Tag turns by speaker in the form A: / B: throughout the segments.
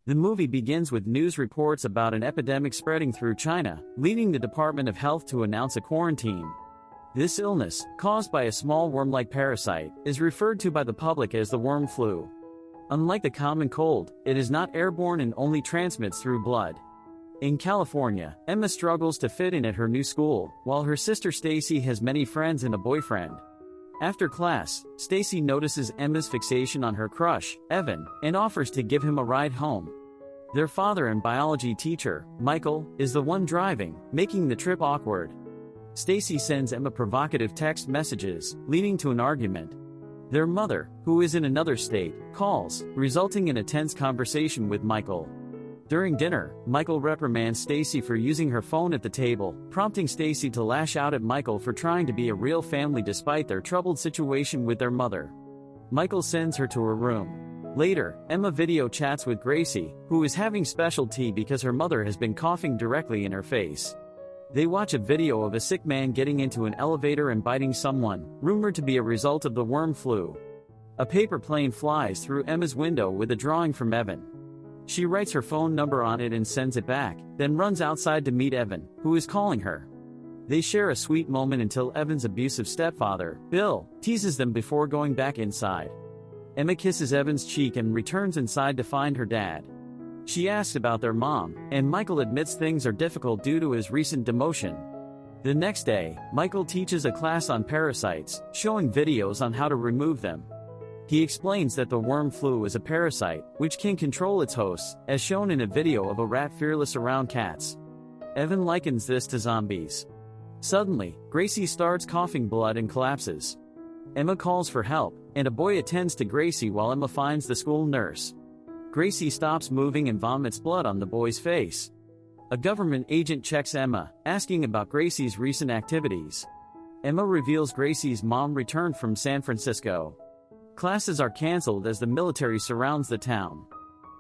A: The movie begins with news reports about an epidemic spreading through China, leading the Department of Health to announce a quarantine. This illness, caused by a small worm-like parasite, is referred to by the public as the worm flu. Unlike the common cold, it is not airborne and only transmits through blood. In California, Emma struggles to fit in at her new school, while her sister Stacy has many friends and a boyfriend. After class, Stacy notices Emma's fixation on her crush, Evan, and offers to give him a ride home. Their father and biology teacher, Michael, is the one driving, making the trip awkward. Stacy sends Emma provocative text messages, leading to an argument. Their mother, who is in another state, calls, resulting in a tense conversation with Michael. During dinner, Michael reprimands Stacy for using her phone at the table, prompting Stacy to lash out at Michael for trying to be a real family despite their troubled situation with their mother. Michael sends her to her room. Later, Emma video chats with Gracie, who is having special tea because her mother has been coughing directly in her face. They watch a video of a sick man getting into an elevator and biting someone, rumored to be a result of the worm flu. A paper plane flies through Emma's window with a drawing from Evan. She writes her phone number on it and sends it back, then runs outside to meet Evan, who is calling her. They share a sweet moment until Evan's abusive stepfather, Bill, teases them before going back inside. Emma kisses Evan's cheek and returns inside to find her dad. She asks about their mom, and Michael admits things are difficult due to his recent demotion. The next day, Michael teaches a class on parasites, showing videos on how to remove them. He explains that the worm flu is a parasite, which can control its hosts, as shown in a video of a rat fearless around cats. Evan likens this to zombies. Suddenly, Gracie starts coughing blood and collapses. Emma calls for help, and a boy attends to Gracie while Emma finds the school nurse. Gracie stops moving and vomits blood on the boy's face. A government agent checks Emma, asking about Gracie's recent activities. Emma reveals Gracie's mom returned from San Francisco. Classes are canceled as the military surrounds the town.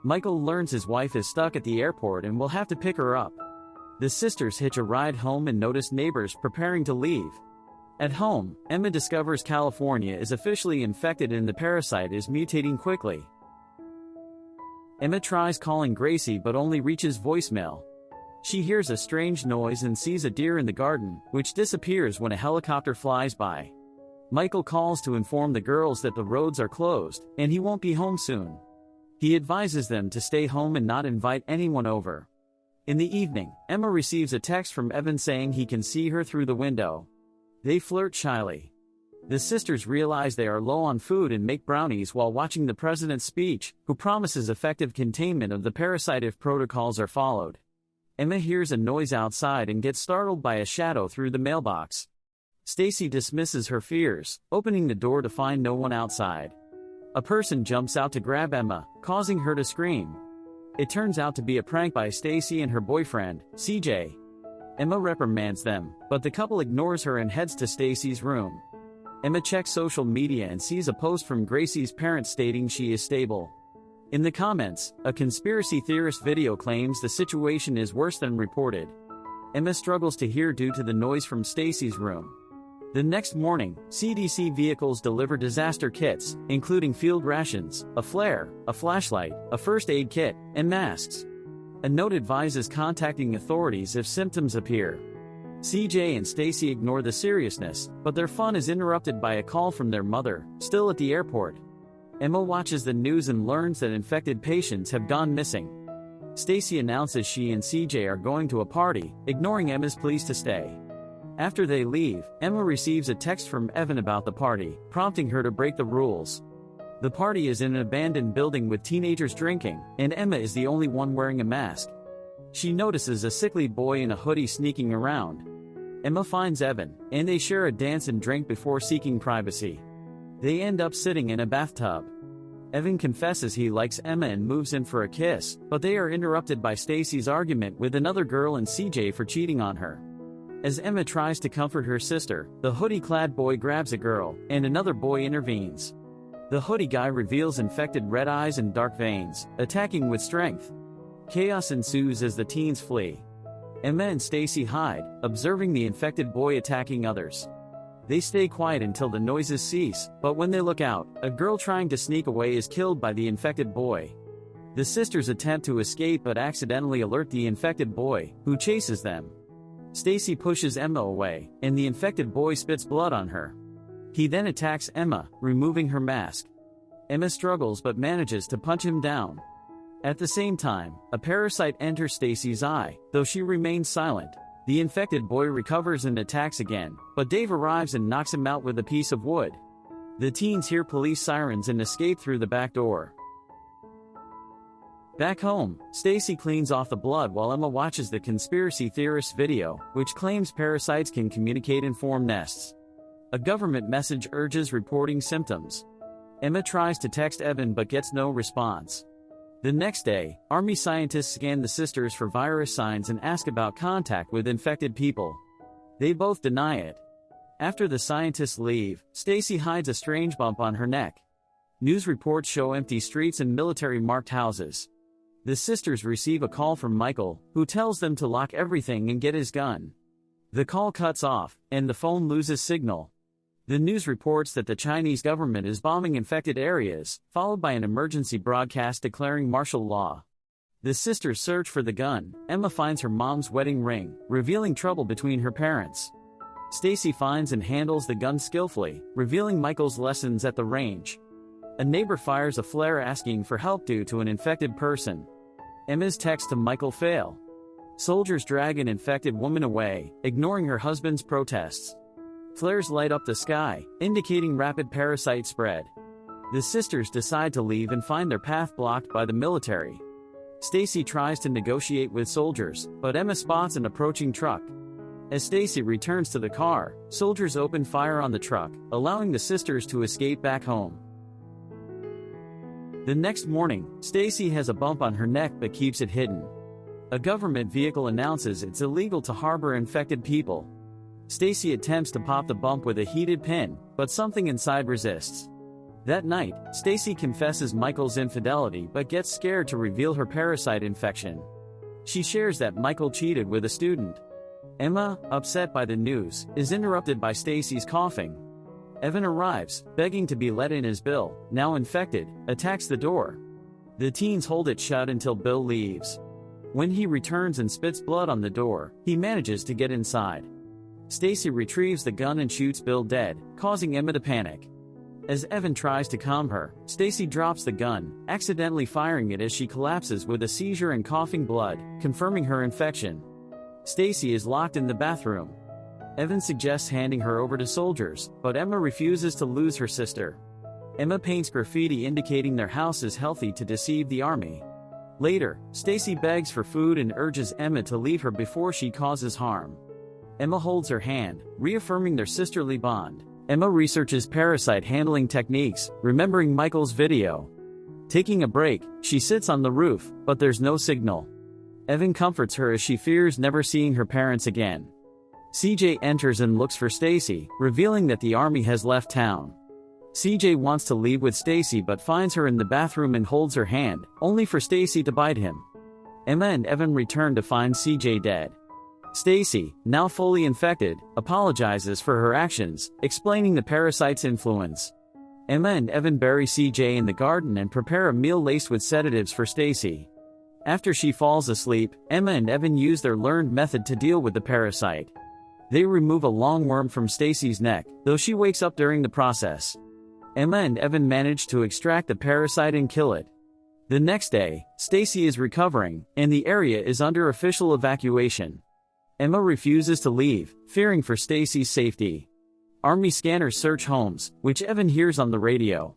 A: Michael learns his wife is stuck at the airport and will have to pick her up. The sisters hitch a ride home and notice neighbors preparing to leave. At home, Emma discovers California is officially infected and the parasite is mutating quickly. Emma tries calling Gracie but only reaches voicemail. She hears a strange noise and sees a deer in the garden, which disappears when a helicopter flies by. Michael calls to inform the girls that the roads are closed, and he won't be home soon. He advises them to stay home and not invite anyone over. In the evening, Emma receives a text from Evan saying he can see her through the window. They flirt shyly. The sisters realize they are low on food and make brownies while watching the president's speech, who promises effective containment of the parasite if protocols are followed. Emma hears a noise outside and gets startled by a shadow through the mailbox. Stacy dismisses her fears, opening the door to find no one outside. A person jumps out to grab Emma, causing her to scream. It turns out to be a prank by Stacy and her boyfriend, CJ. Emma reprimands them, but the couple ignores her and heads to Stacy's room. Emma checks social media and sees a post from Gracie's parents stating she is stable. In the comments, a conspiracy theorist video claims the situation is worse than reported. Emma struggles to hear due to the noise from Stacy's room. The next morning, CDC vehicles deliver disaster kits, including field rations, a flare, a flashlight, a first aid kit, and masks. A note advises contacting authorities if symptoms appear. CJ and Stacy ignore the seriousness, but their fun is interrupted by a call from their mother, still at the airport. Emma watches the news and learns that infected patients have gone missing. Stacy announces she and CJ are going to a party, ignoring Emma's pleas to stay. After they leave, Emma receives a text from Evan about the party, prompting her to break the rules. The party is in an abandoned building with teenagers drinking, and Emma is the only one wearing a mask. She notices a sickly boy in a hoodie sneaking around. Emma finds Evan, and they share a dance and drink before seeking privacy. They end up sitting in a bathtub. Evan confesses he likes Emma and moves in for a kiss, but they are interrupted by Stacy's argument with another girl and CJ for cheating on her. As Emma tries to comfort her sister, the hoodie-clad boy grabs a girl, and another boy intervenes. The hoodie guy reveals infected red eyes and dark veins, attacking with strength. Chaos ensues as the teens flee. Emma and Stacy hide, observing the infected boy attacking others. They stay quiet until the noises cease, but when they look out, a girl trying to sneak away is killed by the infected boy. The sisters attempt to escape but accidentally alert the infected boy, who chases them. Stacy pushes Emma away, and the infected boy spits blood on her. He then attacks Emma, removing her mask. Emma struggles but manages to punch him down. At the same time, a parasite enters Stacy's eye, though she remains silent. The infected boy recovers and attacks again, but Dave arrives and knocks him out with a piece of wood. The teens hear police sirens and escape through the back door. Back home, Stacy cleans off the blood while Emma watches the conspiracy theorist's video, which claims parasites can communicate and form nests. A government message urges reporting symptoms. Emma tries to text Evan but gets no response. The next day, Army scientists scan the sisters for virus signs and ask about contact with infected people. They both deny it. After the scientists leave, Stacy hides a strange bump on her neck. News reports show empty streets and military-marked houses. The sisters receive a call from Michael, who tells them to lock everything and get his gun. The call cuts off, and the phone loses signal. The news reports that the Chinese government is bombing infected areas, followed by an emergency broadcast declaring martial law. The sisters search for the gun. Emma finds her mom's wedding ring, revealing trouble between her parents. Stacy finds and handles the gun skillfully, revealing Michael's lessons at the range. A neighbor fires a flare asking for help due to an infected person. Emma's text to Michael fail. Soldiers drag an infected woman away, ignoring her husband's protests. Flares light up the sky, indicating rapid parasite spread. The sisters decide to leave and find their path blocked by the military. Stacy tries to negotiate with soldiers, but Emma spots an approaching truck. As Stacy returns to the car, soldiers open fire on the truck, allowing the sisters to escape back home. The next morning, Stacy has a bump on her neck but keeps it hidden. A government vehicle announces it's illegal to harbor infected people. Stacy attempts to pop the bump with a heated pin, but something inside resists. That night, Stacy confesses Michael's infidelity but gets scared to reveal her parasite infection. She shares that Michael cheated with a student. Emma, upset by the news, is interrupted by Stacy's coughing. Evan arrives, begging to be let in as Bill, now infected, attacks the door. The teens hold it shut until Bill leaves. When he returns and spits blood on the door, he manages to get inside. Stacy retrieves the gun and shoots Bill dead, causing Emma to panic. As Evan tries to calm her, Stacy drops the gun, accidentally firing it as she collapses with a seizure and coughing blood, confirming her infection. Stacy is locked in the bathroom. Evan suggests handing her over to soldiers, but Emma refuses to lose her sister. Emma paints graffiti indicating their house is healthy to deceive the army. Later, Stacy begs for food and urges Emma to leave her before she causes harm. Emma holds her hand, reaffirming their sisterly bond. Emma researches parasite handling techniques, remembering Michael's video. Taking a break, she sits on the roof, but there's no signal. Evan comforts her as she fears never seeing her parents again. CJ enters and looks for Stacy, revealing that the army has left town. CJ wants to leave with Stacy but finds her in the bathroom and holds her hand, only for Stacy to bite him. Emma and Evan return to find CJ dead. Stacy, now fully infected, apologizes for her actions, explaining the parasite's influence. Emma and Evan bury CJ in the garden and prepare a meal laced with sedatives for Stacy. After she falls asleep, Emma and Evan use their learned method to deal with the parasite. They remove a long worm from Stacy's neck, though she wakes up during the process. Emma and Evan manage to extract the parasite and kill it. The next day, Stacy is recovering, and the area is under official evacuation. Emma refuses to leave, fearing for Stacy's safety. Army scanners search homes, which Evan hears on the radio.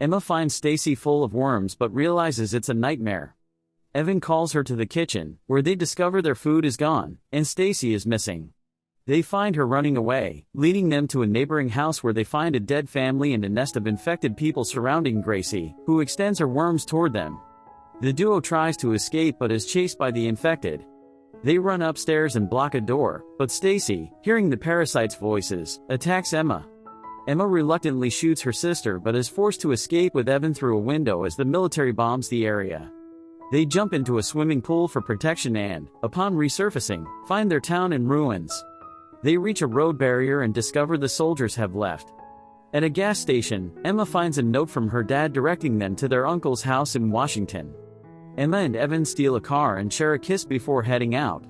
A: Emma finds Stacy full of worms but realizes it's a nightmare. Evan calls her to the kitchen, where they discover their food is gone, and Stacy is missing. They find her running away, leading them to a neighboring house where they find a dead family and a nest of infected people surrounding Gracie, who extends her worms toward them. The duo tries to escape but is chased by the infected. They run upstairs and block a door, but Stacy, hearing the parasite's voices, attacks Emma. Emma reluctantly shoots her sister but is forced to escape with Evan through a window as the military bombs the area. They jump into a swimming pool for protection and, upon resurfacing, find their town in ruins. They reach a road barrier and discover the soldiers have left. At a gas station, Emma finds a note from her dad directing them to their uncle's house in Washington. Emma and Evan steal a car and share a kiss before heading out.